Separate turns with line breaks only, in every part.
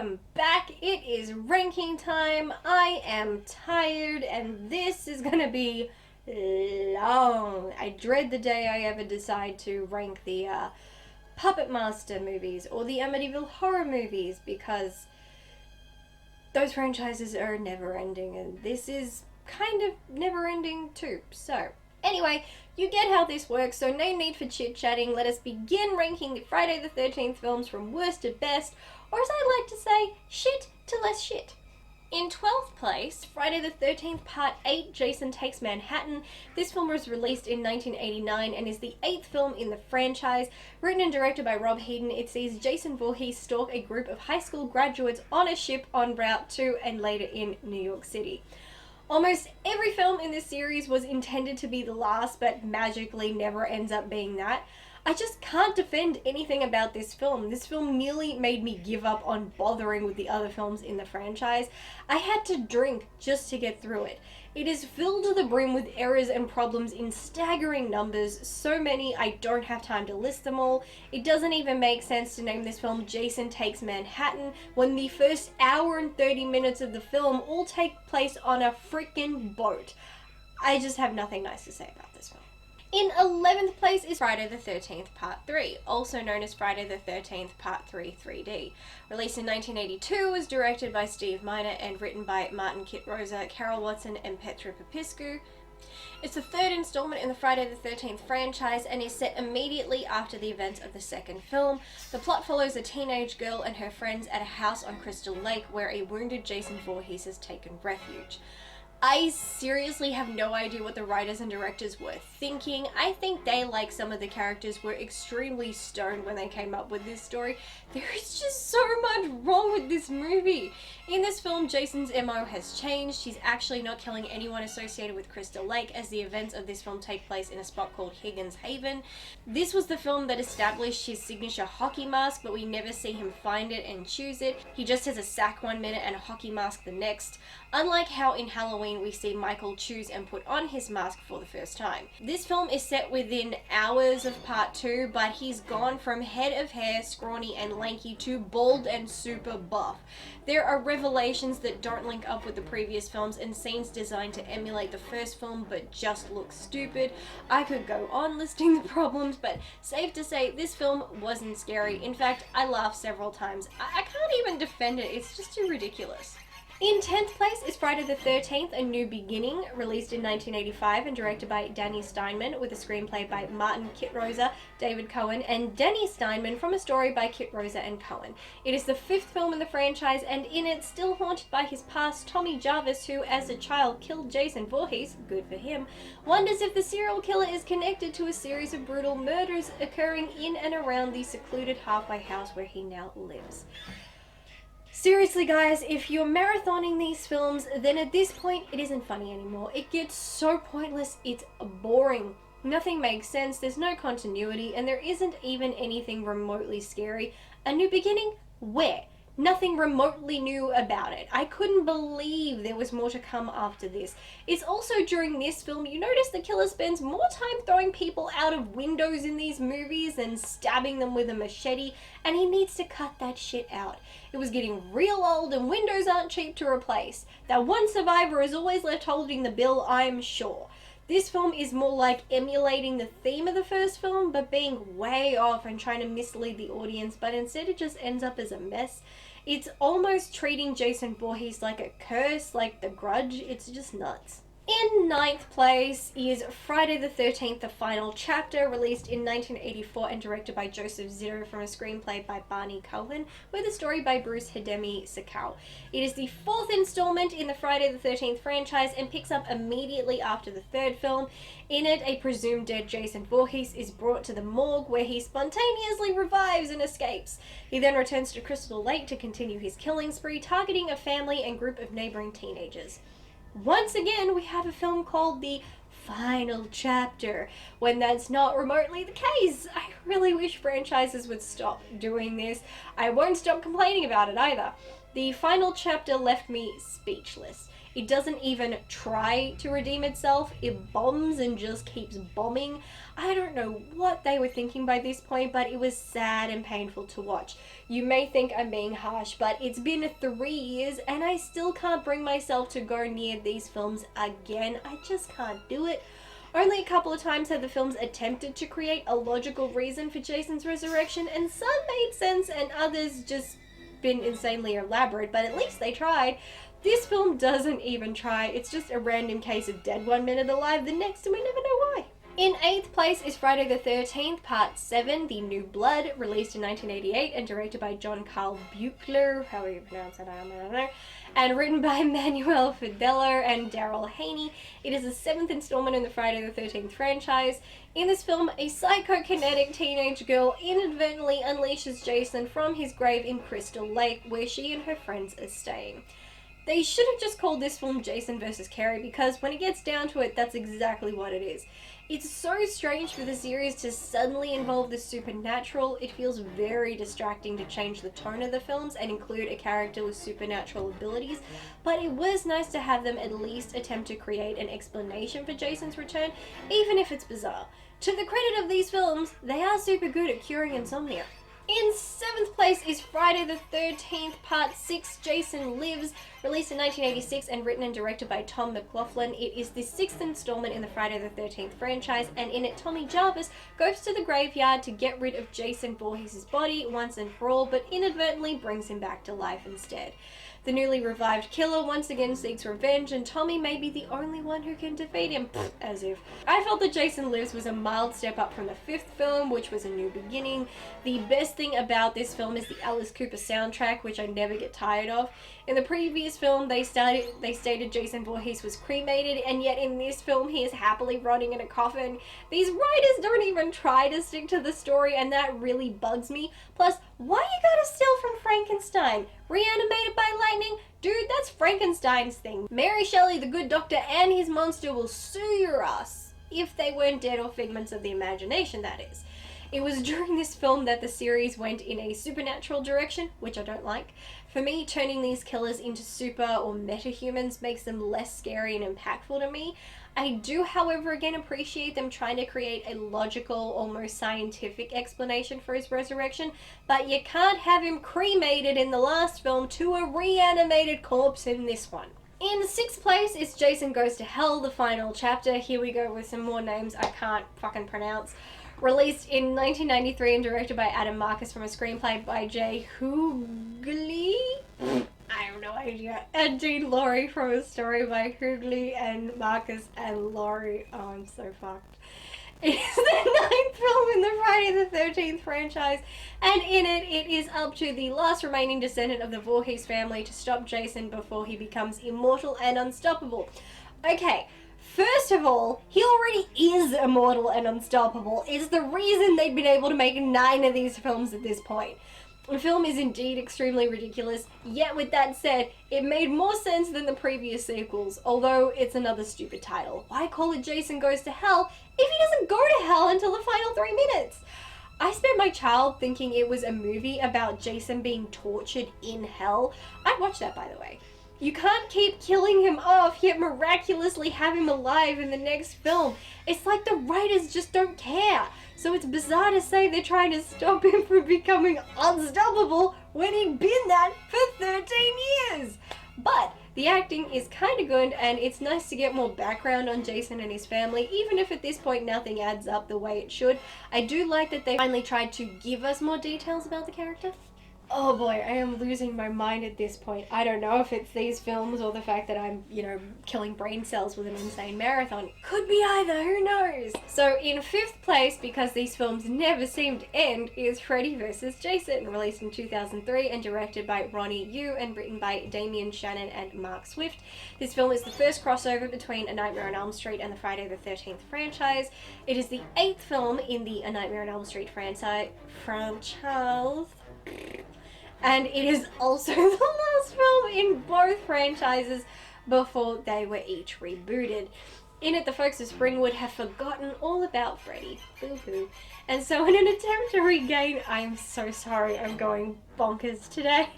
welcome back. It is ranking time. I am tired and this is gonna be long. I dread the day I ever decide to rank the Puppet Master movies or the Amityville horror movies because those franchises are never ending and this is kind of never ending too. So anyway, you get how this works, so no need for chit-chatting. Let us begin ranking the Friday the 13th films from worst to best, or as I like to say, shit to less shit. In 12th place, Friday the 13th Part 8, Jason Takes Manhattan. This film was released in 1989 and is the 8th film in the franchise. Written and directed by Rob Hedden, it sees Jason Voorhees stalk a group of high school graduates on a ship en route to and later in New York City. Almost every film in this series was intended to be the last, but magically never ends up being that. I just can't defend anything about this film. This film nearly made me give up on bothering with the other films in the franchise. I had to drink just to get through it. It is filled to the brim with errors and problems in staggering numbers, so many I don't have time to list them all. It doesn't even make sense to name this film Jason Takes Manhattan when the first hour and 30 minutes of the film all take place on a freaking boat. I just have nothing nice to say about this film. In 11th place is Friday the 13th Part 3, also known as Friday the 13th Part 3 3D. Released in 1982, was directed by Steve Miner and written by Martin Kitrosa, Carol Watson and Petra Popescu. It's the third installment in the Friday the 13th franchise and is set immediately after the events of the second film. The plot follows a teenage girl and her friends at a house on Crystal Lake where a wounded Jason Voorhees has taken refuge. I seriously have no idea what the writers and directors were thinking. I think they, like some of the characters, were extremely stoned when they came up with this story. There is just so much wrong with this movie. In this film, Jason's MO has changed. He's actually not killing anyone associated with Crystal Lake, as the events of this film take place in a spot called Higgins Haven. This was the film that established his signature hockey mask, but we never see him find it and choose it. He just has a sack one minute and a hockey mask the next. Unlike how in Halloween we see Michael choose and put on his mask for the first time. This film is set within hours of part 2, but he's gone from head of hair, scrawny and lanky to bald and super buff. There are revelations that don't link up with the previous films and scenes designed to emulate the first film but just look stupid. I could go on listing the problems, but safe to say this film wasn't scary. In fact, I laughed several times. I can't even defend it, it's just too ridiculous. In 10th place is Friday the 13th, A New Beginning, released in 1985 and directed by Danny Steinman, with a screenplay by Martin Kitrosa, David Cohen, and Danny Steinman from a story by Kitrosa and Cohen. It is the 5th film in the franchise, and in it, still haunted by his past, Tommy Jarvis, who as a child killed Jason Voorhees, good for him, wonders if the serial killer is connected to a series of brutal murders occurring in and around the secluded halfway house where he now lives. Seriously guys, if you're marathoning these films, then at this point it isn't funny anymore. It gets so pointless, it's boring. Nothing makes sense, there's no continuity, and there isn't even anything remotely scary. A New Beginning? Where? Nothing remotely new about it. I couldn't believe there was more to come after this. It's also during this film you notice the killer spends more time throwing people out of windows in these movies than stabbing them with a machete, and he needs to cut that shit out. It was getting real old and windows aren't cheap to replace. That one survivor is always left holding the bill, I'm sure. This film is more like emulating the theme of the first film, but being way off and trying to mislead the audience, but instead it just ends up as a mess. It's almost treating Jason Voorhees like a curse, like The Grudge. It's just nuts. In 9th place is Friday the 13th, The Final Chapter, released in 1984 and directed by Joseph Zito from a screenplay by Barney Cohen, with a story by Bruce Hidemi Sakau. It is the 4th installment in the Friday the 13th franchise and picks up immediately after the 3rd film. In it, a presumed dead Jason Voorhees is brought to the morgue where he spontaneously revives and escapes. He then returns to Crystal Lake to continue his killing spree, targeting a family and group of neighboring teenagers. Once again, we have a film called The Final Chapter, when that's not remotely the case. I really wish franchises would stop doing this. I won't stop complaining about it either. The final chapter left me speechless. It doesn't even try to redeem itself. It bombs and just keeps bombing. I don't know what they were thinking by this point, but it was sad and painful to watch. You may think I'm being harsh, but it's been 3 years and I still can't bring myself to go near these films again. I just can't do it. Only a couple of times have the films attempted to create a logical reason for Jason's resurrection, and some made sense and others just been insanely elaborate, but at least they tried. This film doesn't even try. It's just a random case of dead 1 minute alive, the next we never know why. In 8th place is Friday the 13th, Part 7, The New Blood, released in 1988 and directed by John Carl Buechler, however you pronounce that, I don't know, and written by Manuel Fidello and Daryl Haney. It is the 7th installment in the Friday the 13th franchise. In this film, a psychokinetic teenage girl inadvertently unleashes Jason from his grave in Crystal Lake, where she and her friends are staying. They should have just called this film Jason vs. Carrie, because when it gets down to it, that's exactly what it is. It's so strange for the series to suddenly involve the supernatural. It feels very distracting to change the tone of the films and include a character with supernatural abilities, but it was nice to have them at least attempt to create an explanation for Jason's return, even if it's bizarre. To the credit of these films, they are super good at curing insomnia. In 7th place is Friday the 13th, Part 6, Jason Lives, released in 1986 and written and directed by Tom McLaughlin. It is the 6th installment in the Friday the 13th franchise, and in it Tommy Jarvis goes to the graveyard to get rid of Jason Voorhees' body once and for all, but inadvertently brings him back to life instead. The newly revived killer once again seeks revenge, and Tommy may be the only one who can defeat him. As if. I felt that Jason Lives was a mild step up from the 5th film, which was a new beginning. The best thing about this film is the Alice Cooper soundtrack, which I never get tired of. In the previous film, they stated Jason Voorhees was cremated, and yet in this film, he is happily rotting in a coffin. These writers don't even try to stick to the story, and that really bugs me. Plus, why you gotta steal from Frankenstein? Reanimated by lightning? Dude, that's Frankenstein's thing. Mary Shelley, the good doctor, and his monster will sue your ass. If they weren't dead or figments of the imagination, that is. It was during this film that the series went in a supernatural direction, which I don't like. For me, turning these killers into super or meta-humans makes them less scary and impactful to me. I do, however, again appreciate them trying to create a logical, almost scientific explanation for his resurrection, but you can't have him cremated in the last film to a reanimated corpse in this one. In 6th place is Jason Goes to Hell, the final chapter. Here we go with some more names I can't fucking pronounce. Released in 1993 and directed by Adam Marcus from a screenplay by Jay Hoogley. I have no idea. And Dean Laurie from a story by Hoogley and Marcus and Laurie. Oh, I'm so fucked. It is the 9th film in the Friday the 13th franchise, and in it is up to the last remaining descendant of the Voorhees family to stop Jason before he becomes immortal and unstoppable. Okay. First of all, he already is immortal and unstoppable. It's the reason they've been able to make 9 of these films at this point. The film is indeed extremely ridiculous, yet with that said, it made more sense than the previous sequels, although it's another stupid title. Why call it Jason Goes to Hell if he doesn't go to hell until the final 3 minutes? I spent my child thinking it was a movie about Jason being tortured in hell. I'd watch that, by the way. You can't keep killing him off, yet miraculously have him alive in the next film. It's like the writers just don't care. So it's bizarre to say they're trying to stop him from becoming unstoppable when he'd been that for 13 years. But the acting is kind of good, and it's nice to get more background on Jason and his family, even if at this point nothing adds up the way it should. I do like that they finally tried to give us more details about the character. Oh boy, I am losing my mind at this point. I don't know if it's these films or the fact that I'm, killing brain cells with an insane marathon. Could be either, who knows? So in 5th place, because these films never seem to end, is Freddy vs. Jason, released in 2003 and directed by Ronnie Yu and written by Damien Shannon and Mark Swift. This film is the first crossover between A Nightmare on Elm Street and the Friday the 13th franchise. It is the 8th film in the A Nightmare on Elm Street franchise. And it is also the last film in both franchises before they were each rebooted. In it, the folks of Springwood have forgotten all about Freddy. Boo-hoo. And so in an attempt to regain... I am so sorry, I'm going bonkers today.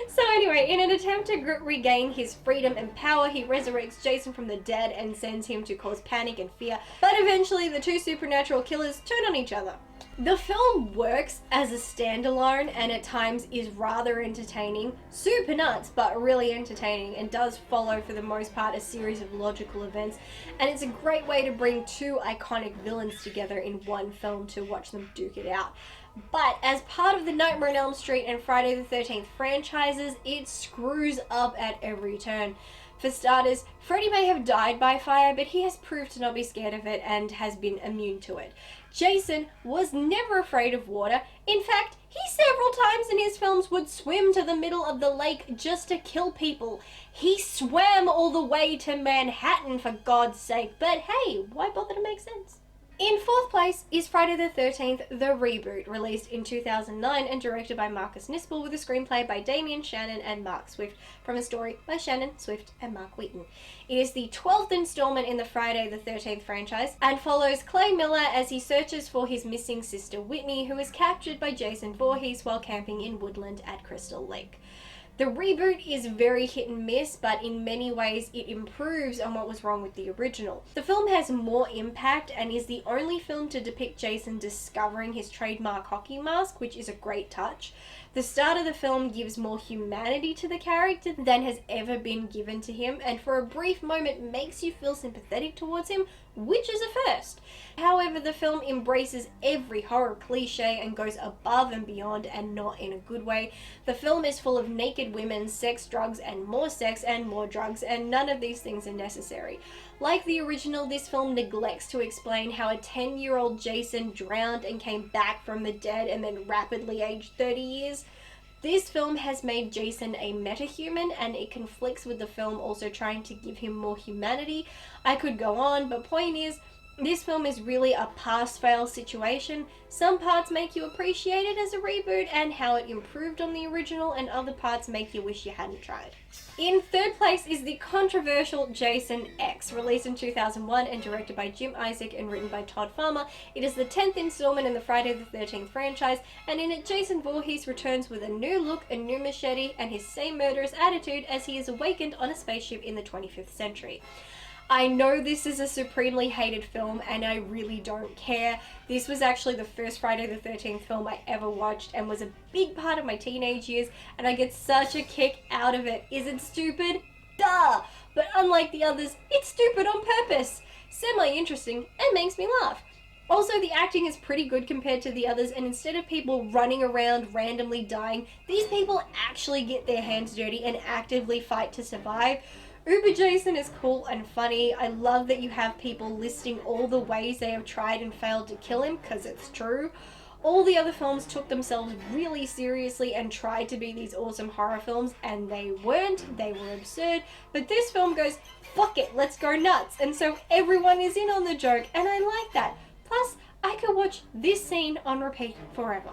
So anyway, in an attempt to regain his freedom and power, he resurrects Jason from the dead and sends him to cause panic and fear. But eventually, the two supernatural killers turn on each other. The film works as a standalone and at times is rather entertaining. Super nuts, but really entertaining, and does follow for the most part a series of logical events. And it's a great way to bring two iconic villains together in one film to watch them duke it out. But as part of the Nightmare on Elm Street and Friday the 13th franchises, it screws up at every turn. For starters, Freddy may have died by fire, but he has proved to not be scared of it and has been immune to it. Jason was never afraid of water. In fact, he several times in his films would swim to the middle of the lake just to kill people. He swam all the way to Manhattan, for God's sake, but hey, why bother to make sense? In fourth place is Friday the 13th, the reboot, released in 2009 and directed by Marcus Nispel with a screenplay by Damien Shannon and Mark Swift from a story by Shannon, Swift and Mark Wheaton. It is the 12th installment in the Friday the 13th franchise and follows Clay Miller as he searches for his missing sister Whitney, who is captured by Jason Voorhees while camping in Woodland at Crystal Lake. The reboot is very hit and miss, but in many ways it improves on what was wrong with the original. The film has more impact and is the only film to depict Jason discovering his trademark hockey mask, which is a great touch. The start of the film gives more humanity to the character than has ever been given to him, and for a brief moment makes you feel sympathetic towards him, which is a first. However, the film embraces every horror cliche and goes above and beyond, and not in a good way. The film is full of naked women, sex, drugs, and more drugs, and none of these things are necessary. Like the original, this film neglects to explain how a 10-year-old Jason drowned and came back from the dead and then rapidly aged 30 years. This film has made Jason a metahuman, and it conflicts with the film also trying to give him more humanity. I could go on, but point is, this film is really a pass-fail situation. Some parts make you appreciate it as a reboot and how it improved on the original, and other parts make you wish you hadn't tried. In third place is the controversial Jason X, released in 2001 and directed by Jim Isaac and written by Todd Farmer. It is the 10th installment in the Friday the 13th franchise, and in it Jason Voorhees returns with a new look, a new machete, and his same murderous attitude as he is awakened on a spaceship in the 25th century. I know this is a supremely hated film, and I really don't care. This was actually the first Friday the 13th film I ever watched and was a big part of my teenage years, and I get such a kick out of it. Is it stupid? Duh! But unlike the others, it's stupid on purpose. Semi-interesting, and makes me laugh. Also, the acting is pretty good compared to the others, and instead of people running around randomly dying, these people actually get their hands dirty and actively fight to survive. Uber Jason is cool and funny. I love that you have people listing all the ways they have tried and failed to kill him, because it's true. All the other films took themselves really seriously and tried to be these awesome horror films, and they weren't. They were absurd. But this film goes, fuck it, let's go nuts. And so everyone is in on the joke, and I like that. Plus, I could watch this scene on repeat forever.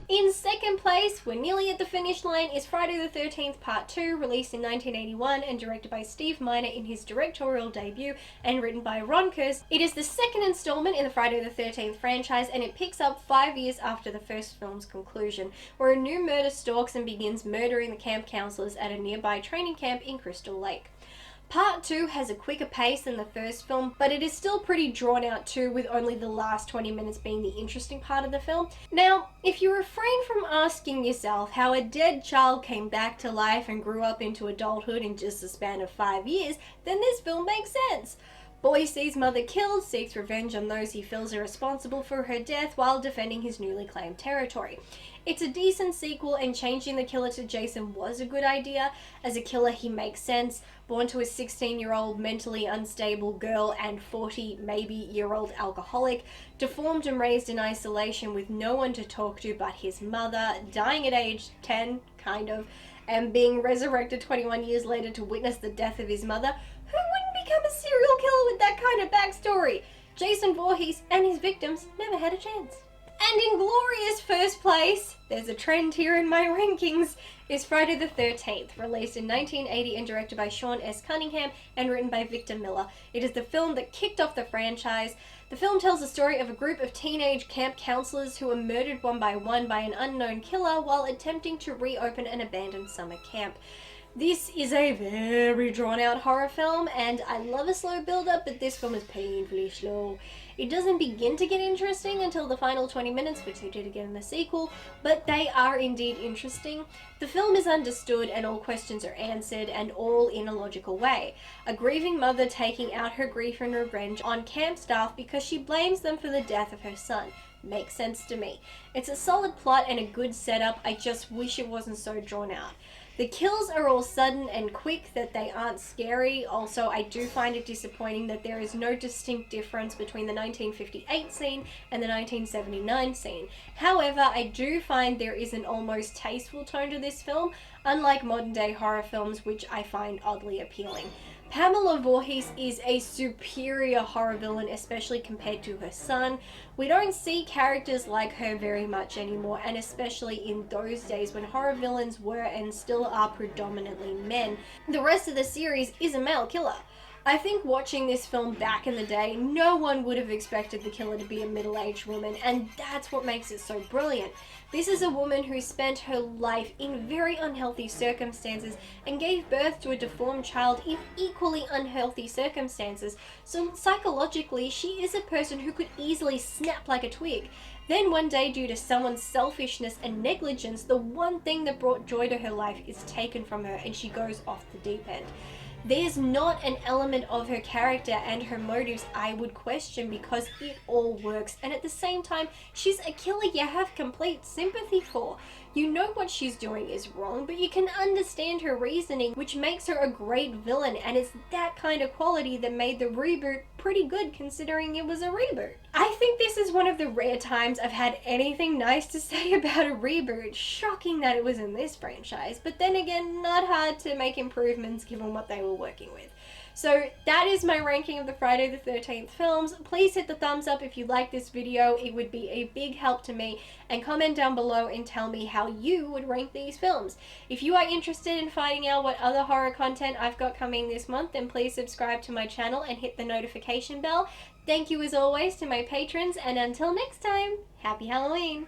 In second place, we're nearly at the finish line, is Friday the 13th Part 2, released in 1981 and directed by Steve Miner in his directorial debut and written by Ron Kurz. It is the second installment in the Friday the 13th franchise, and it picks up 5 years after the first film's conclusion, where a new murder stalks and begins murdering the camp counselors at a nearby training camp in Crystal Lake. Part 2 has a quicker pace than the first film, but it is still pretty drawn out too, with only the last 20 minutes being the interesting part of the film. Now, if you refrain from asking yourself how a dead child came back to life and grew up into adulthood in just a span of 5 years, then this film makes sense. Boy sees mother killed, seeks revenge on those he feels are responsible for her death while defending his newly claimed territory. It's a decent sequel, and changing the killer to Jason was a good idea. As a killer, he makes sense. Born to a 16-year-old mentally unstable girl and 40-maybe-year-old alcoholic, deformed and raised in isolation with no one to talk to but his mother, dying at age 10, kind of, and being resurrected 21 years later to witness the death of his mother, who wouldn't become a serial killer with that kind of backstory? Jason Voorhees and his victims never had a chance. And in glorious first place, there's a trend here in my rankings, is Friday the 13th, released in 1980 and directed by Sean S. Cunningham and written by Victor Miller. It is the film that kicked off the franchise. The film tells the story of a group of teenage camp counselors who are murdered one by an unknown killer while attempting to reopen an abandoned summer camp. This is a very drawn-out horror film, and I love a slow build-up, but this film is painfully slow. It doesn't begin to get interesting until the final 20 minutes, which they did again in the sequel, but they are indeed interesting. The film is understood and all questions are answered, and all in a logical way. A grieving mother taking out her grief and revenge on camp staff because she blames them for the death of her son. Makes sense to me. It's a solid plot and a good setup, I just wish it wasn't so drawn out. The kills are all sudden and quick that they aren't scary. Also, I do find it disappointing that there is no distinct difference between the 1958 scene and the 1979 scene. However, I do find there is an almost tasteful tone to this film, unlike modern day horror films, which I find oddly appealing. Pamela Voorhees is a superior horror villain, especially compared to her son. We don't see characters like her very much anymore, and especially in those days when horror villains were and still are predominantly men. The rest of the series is a male killer. I think watching this film back in the day, no one would have expected the killer to be a middle-aged woman, and that's what makes it so brilliant. This is a woman who spent her life in very unhealthy circumstances and gave birth to a deformed child in equally unhealthy circumstances, so psychologically she is a person who could easily snap like a twig. Then one day, due to someone's selfishness and negligence, the one thing that brought joy to her life is taken from her and she goes off the deep end. There's not an element of her character and her motives I would question because it all works, and at the same time, she's a killer you have complete sympathy for. You know what she's doing is wrong, but you can understand her reasoning, which makes her a great villain, and it's that kind of quality that made the reboot pretty good considering it was a reboot. I think this is one of the rare times I've had anything nice to say about a reboot. Shocking that it was in this franchise, but then again, not hard to make improvements given what they were working with. So that is my ranking of the Friday the 13th films. Please hit the thumbs up if you like this video. It would be a big help to me. And comment down below and tell me how you would rank these films. If you are interested in finding out what other horror content I've got coming this month, then please subscribe to my channel and hit the notification bell. Thank you as always to my patrons, and until next time, happy Halloween!